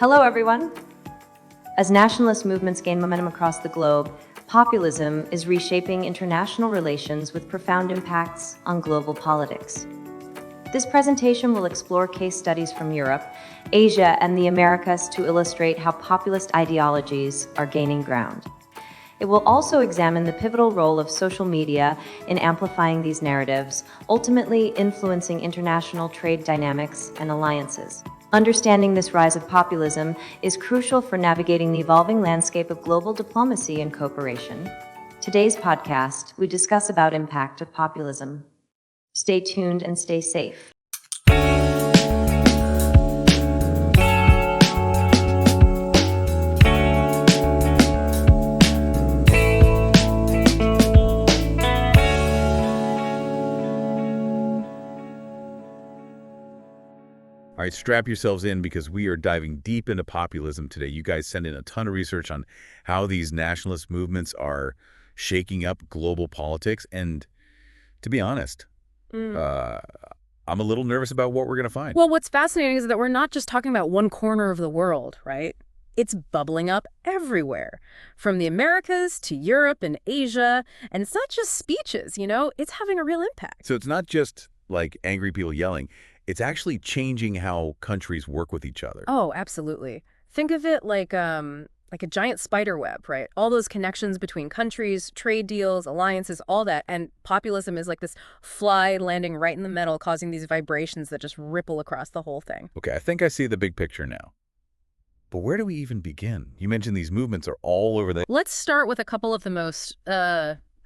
Hello, everyone. As nationalist movements gain momentum across the globe, populism is reshaping international relations with profound impacts on global politics. This presentation will explore case studies from Europe, Asia, and the Americas to illustrate how populist ideologies are gaining ground. It will also examine the pivotal role of social media in amplifying these narratives, ultimately influencing international trade dynamics and alliances. Understanding this rise of populism is crucial for navigating the evolving landscape of global diplomacy and cooperation. Today's podcast, we discuss about impact of populism. Stay tuned and stay safe. All right, strap yourselves in because we are diving deep into populism today. You guys send in a ton of research on how these nationalist movements are shaking up global politics. And to be honest, I'm a little nervous about what we're going to find. Well, what's fascinating is that we're not just talking about one corner of the world, right? It's bubbling up everywhere, from the Americas to Europe and Asia. And it's not just speeches, it's having a real impact. So it's not just like angry people yelling. It's actually changing how countries work with each other. Oh, absolutely. Think of it like a giant spider web, right? All those connections between countries, trade deals, alliances, all that. And populism is like this fly landing right in the middle, causing these vibrations that just ripple across the whole thing. Okay, I think I see the big picture now. But where do we even begin? You mentioned these movements are all over the... Let's start with a couple of the most,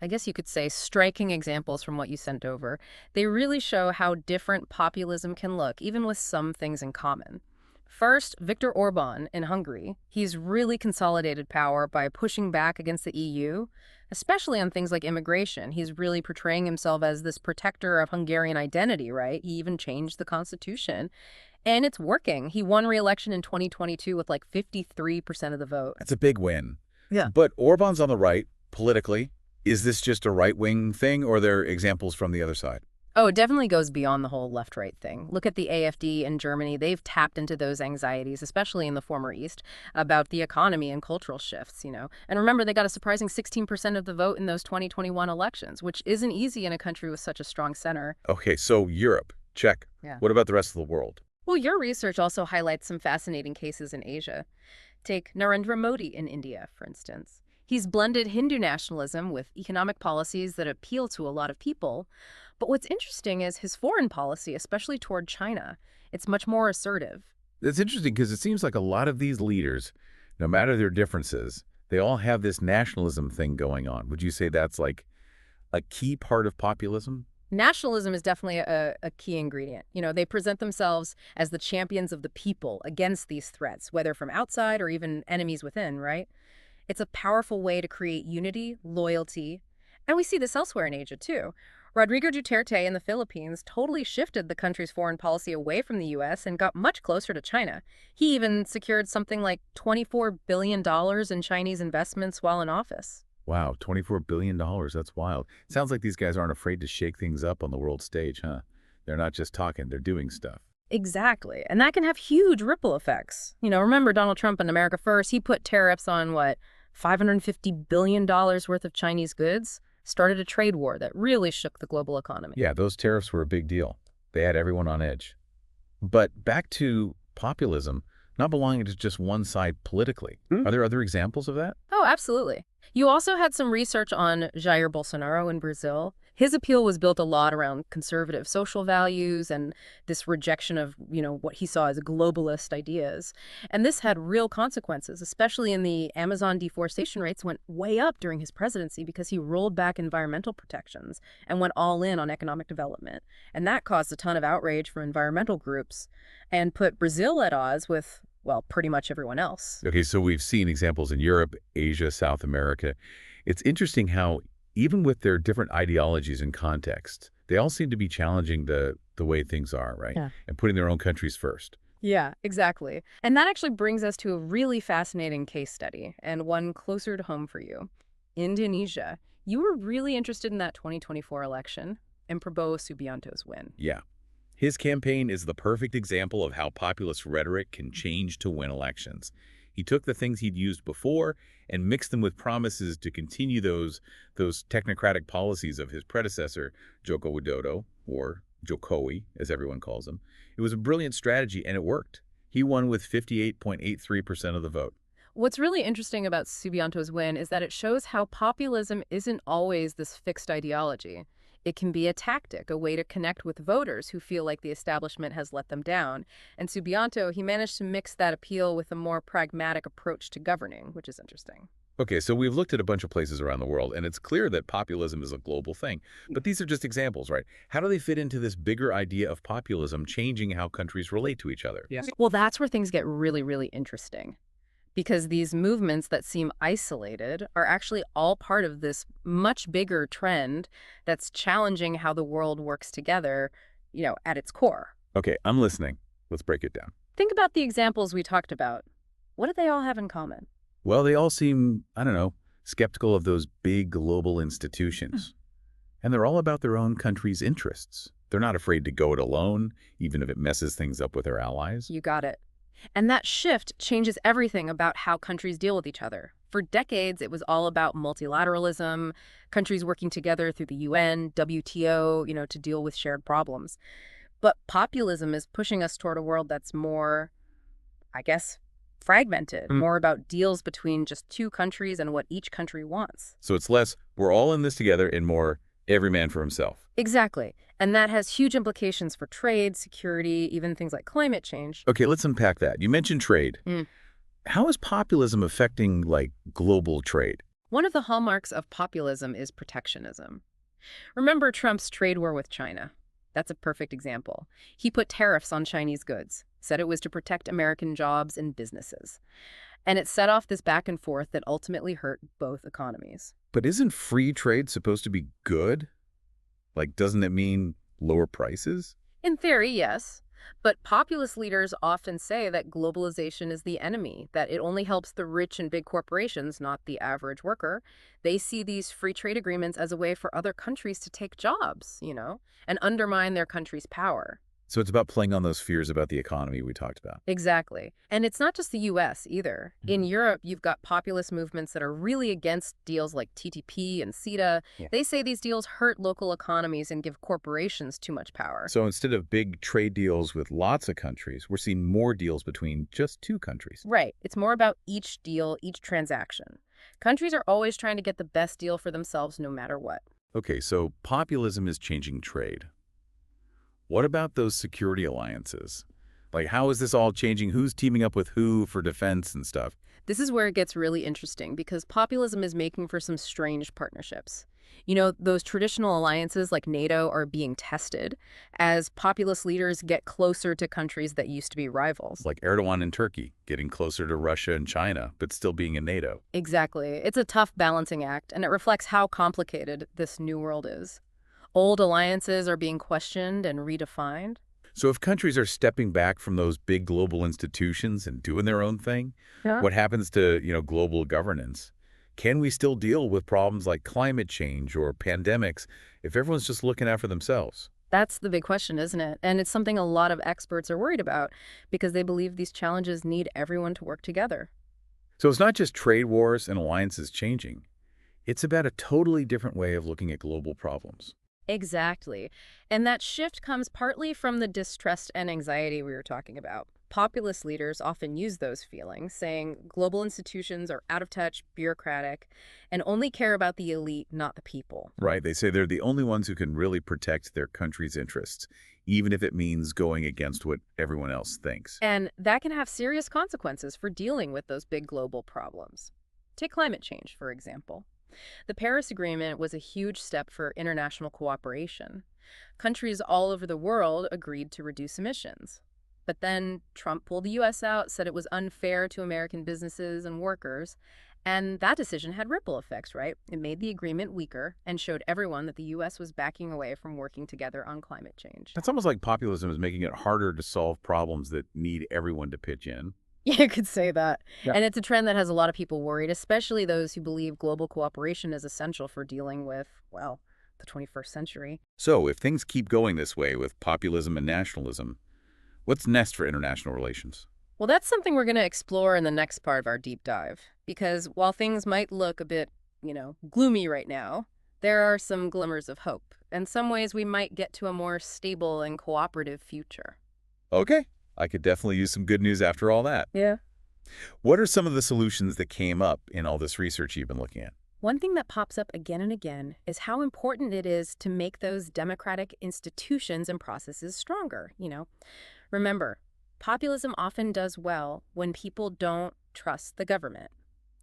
I guess you could say, striking examples from what you sent over. They really show how different populism can look, even with some things in common. First, Viktor Orban in Hungary. He's really consolidated power by pushing back against the EU, especially on things like immigration. He's really portraying himself as this protector of Hungarian identity, right? He even changed the constitution. And it's working. He won re-election in 2022 with like 53% of the vote. That's a big win. Yeah. But Orban's on the right, politically. Is this just a right-wing thing, or are there examples from the other side? Oh, it definitely goes beyond the whole left-right thing. Look at the AfD in Germany. They've tapped into those anxieties, especially in the former East, about the economy and cultural shifts, And remember, they got a surprising 16% of the vote in those 2021 elections, which isn't easy in a country with such a strong center. Okay, so Europe, check. Yeah. What about the rest of the world? Well, your research also highlights some fascinating cases in Asia. Take Narendra Modi in India, for instance. He's blended Hindu nationalism with economic policies that appeal to a lot of people. But what's interesting is his foreign policy, especially toward China. It's much more assertive. That's interesting because it seems like a lot of these leaders, no matter their differences, they all have this nationalism thing going on. Would you say that's like a key part of populism? Nationalism is definitely a key ingredient. They present themselves as the champions of the people against these threats, whether from outside or even enemies within, right? It's a powerful way to create unity, loyalty, and we see this elsewhere in Asia, too. Rodrigo Duterte in the Philippines totally shifted the country's foreign policy away from the U.S. and got much closer to China. He even secured something like $24 billion in Chinese investments while in office. Wow, $24 billion. That's wild. Sounds like these guys aren't afraid to shake things up on the world stage, huh? They're not just talking, they're doing stuff. Exactly. And that can have huge ripple effects. Remember Donald Trump in America First? He put tariffs on, $550 billion worth of Chinese goods? Started a trade war that really shook the global economy. Yeah, those tariffs were a big deal. They had everyone on edge. But back to populism, not belonging to just one side politically. Are there other examples of that? Oh, absolutely. You also had some research on Jair Bolsonaro in Brazil. His appeal was built a lot around conservative social values and this rejection of, what he saw as globalist ideas. And this had real consequences, especially in the Amazon deforestation rates went way up during his presidency because he rolled back environmental protections and went all in on economic development. And that caused a ton of outrage from environmental groups and put Brazil at odds with, pretty much everyone else. Okay, so we've seen examples in Europe, Asia, South America. It's interesting how even with their different ideologies and contexts, they all seem to be challenging the way things are, right? Yeah. And putting their own countries first. Yeah, exactly. And that actually brings us to a really fascinating case study, and one closer to home for you. Indonesia. You were really interested in that 2024 election and Prabowo Subianto's win. Yeah. His campaign is the perfect example of how populist rhetoric can change to win elections. He took the things he'd used before and mixed them with promises to continue those technocratic policies of his predecessor, Joko Widodo, or Jokowi, as everyone calls him. It was a brilliant strategy, and it worked. He won with 58.83% of the vote. What's really interesting about Subianto's win is that it shows how populism isn't always this fixed ideology. It can be a tactic, a way to connect with voters who feel like the establishment has let them down. And Subianto, he managed to mix that appeal with a more pragmatic approach to governing, which is interesting. Okay, so we've looked at a bunch of places around the world, and it's clear that populism is a global thing. But these are just examples, right? How do they fit into this bigger idea of populism changing how countries relate to each other? Yes. Well, that's where things get really, really interesting. Because these movements that seem isolated are actually all part of this much bigger trend that's challenging how the world works together, at its core. Okay, I'm listening. Let's break it down. Think about the examples we talked about. What do they all have in common? Well, they all seem, I don't know, skeptical of those big global institutions. And they're all about their own country's interests. They're not afraid to go it alone, even if it messes things up with their allies. You got it. And that shift changes everything about how countries deal with each other. For decades, it was all about multilateralism, countries working together through the UN, WTO, to deal with shared problems. But populism is pushing us toward a world that's more, I guess, fragmented, more about deals between just two countries and what each country wants. So it's less, we're all in this together, and more, every man for himself. Exactly. And that has huge implications for trade, security, even things like climate change. Okay, let's unpack that. You mentioned trade. How is populism affecting, global trade? One of the hallmarks of populism is protectionism. Remember Trump's trade war with China? That's a perfect example. He put tariffs on Chinese goods, said it was to protect American jobs and businesses. And it set off this back and forth that ultimately hurt both economies. But isn't free trade supposed to be good? Doesn't it mean lower prices? In theory, yes. But populist leaders often say that globalization is the enemy, that it only helps the rich and big corporations, not the average worker. They see these free trade agreements as a way for other countries to take jobs, and undermine their country's power. So it's about playing on those fears about the economy we talked about. Exactly. And it's not just the U.S. either. In Europe, you've got populist movements that are really against deals like TTP and CETA. Yeah. They say these deals hurt local economies and give corporations too much power. So instead of big trade deals with lots of countries, we're seeing more deals between just two countries. Right. It's more about each deal, each transaction. Countries are always trying to get the best deal for themselves no matter what. Okay, so populism is changing trade. What about those security alliances? How is this all changing? Who's teaming up with who for defense and stuff? This is where it gets really interesting because populism is making for some strange partnerships. Those traditional alliances like NATO are being tested as populist leaders get closer to countries that used to be rivals. Like Erdogan in Turkey, getting closer to Russia and China, but still being in NATO. Exactly. It's a tough balancing act, and it reflects how complicated this new world is. Old alliances are being questioned and redefined. So if countries are stepping back from those big global institutions and doing their own thing, what happens to, global governance? Can we still deal with problems like climate change or pandemics if everyone's just looking out for themselves? That's the big question, isn't it? And it's something a lot of experts are worried about because they believe these challenges need everyone to work together. So it's not just trade wars and alliances changing. It's about a totally different way of looking at global problems. Exactly. And that shift comes partly from the distrust and anxiety we were talking about. Populist leaders often use those feelings, saying global institutions are out of touch, bureaucratic, and only care about the elite, not the people. Right. They say they're the only ones who can really protect their country's interests, even if it means going against what everyone else thinks. And that can have serious consequences for dealing with those big global problems. Take climate change, for example. The Paris Agreement was a huge step for international cooperation. Countries all over the world agreed to reduce emissions. But then Trump pulled the U.S. out, said it was unfair to American businesses and workers, and that decision had ripple effects, right? It made the agreement weaker and showed everyone that the U.S. was backing away from working together on climate change. It's almost like populism is making it harder to solve problems that need everyone to pitch in. You could say that. Yeah. And it's a trend that has a lot of people worried, especially those who believe global cooperation is essential for dealing with, the 21st century. So if things keep going this way with populism and nationalism, what's next for international relations? Well, that's something we're going to explore in the next part of our deep dive. Because while things might look a bit, gloomy right now, there are some glimmers of hope. In some ways, we might get to a more stable and cooperative future. Okay, I could definitely use some good news after all that. Yeah. What are some of the solutions that came up in all this research you've been looking at? One thing that pops up again and again is how important it is to make those democratic institutions and processes stronger. Remember, populism often does well when people don't trust the government,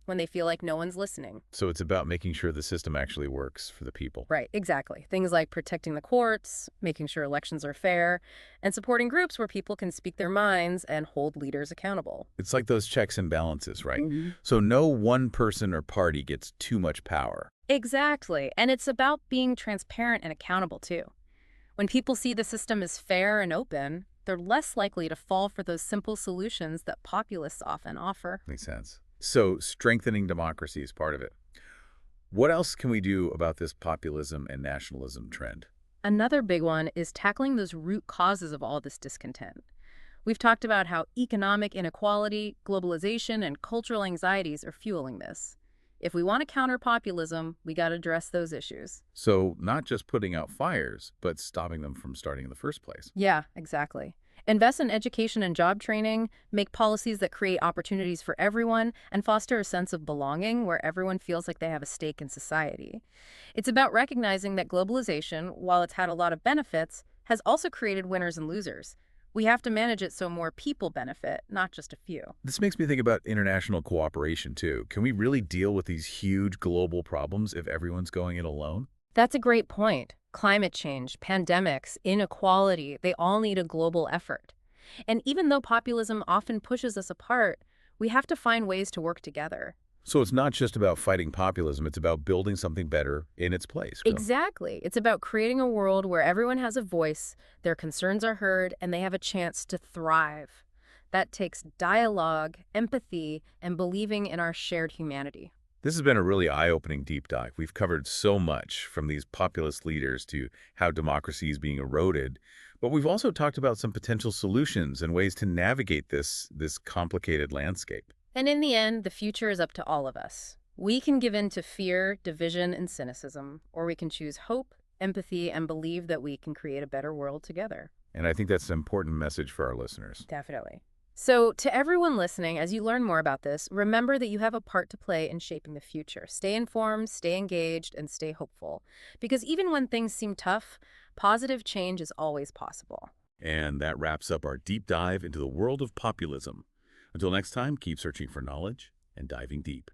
when they feel like no one's listening. So it's about making sure the system actually works for the people. Right, exactly. Things like protecting the courts, making sure elections are fair, and supporting groups where people can speak their minds and hold leaders accountable. It's like those checks and balances, right? hmm So no one person or party gets too much power. Exactly. And it's about being transparent and accountable, too. When people see the system is fair and open, they're less likely to fall for those simple solutions that populists often offer. Makes sense. So strengthening democracy is part of it. What else can we do about this populism and nationalism trend? Another big one is tackling those root causes of all this discontent. We've talked about how economic inequality, globalization, and cultural anxieties are fueling this. If we want to counter populism, we got to address those issues. So not just putting out fires, but stopping them from starting in the first place. Yeah, exactly. Invest in education and job training, make policies that create opportunities for everyone, and foster a sense of belonging where everyone feels like they have a stake in society. It's about recognizing that globalization, while it's had a lot of benefits, has also created winners and losers. We have to manage it so more people benefit, not just a few. This makes me think about international cooperation, too. Can we really deal with these huge global problems if everyone's going it alone? That's a great point. Climate change, pandemics, inequality, they all need a global effort. And even though populism often pushes us apart, we have to find ways to work together. So it's not just about fighting populism, it's about building something better in its place. Exactly. It's about creating a world where everyone has a voice, their concerns are heard, and they have a chance to thrive. That takes dialogue, empathy, and believing in our shared humanity. This has been a really eye-opening deep dive. We've covered so much, from these populist leaders to how democracy is being eroded. But we've also talked about some potential solutions and ways to navigate this complicated landscape. And in the end, the future is up to all of us. We can give in to fear, division, and cynicism, or we can choose hope, empathy, and believe that we can create a better world together. And I think that's an important message for our listeners. Definitely. So, to everyone listening, as you learn more about this, remember that you have a part to play in shaping the future. Stay informed, stay engaged, and stay hopeful. Because even when things seem tough, positive change is always possible. And that wraps up our deep dive into the world of populism. Until next time, keep searching for knowledge and diving deep.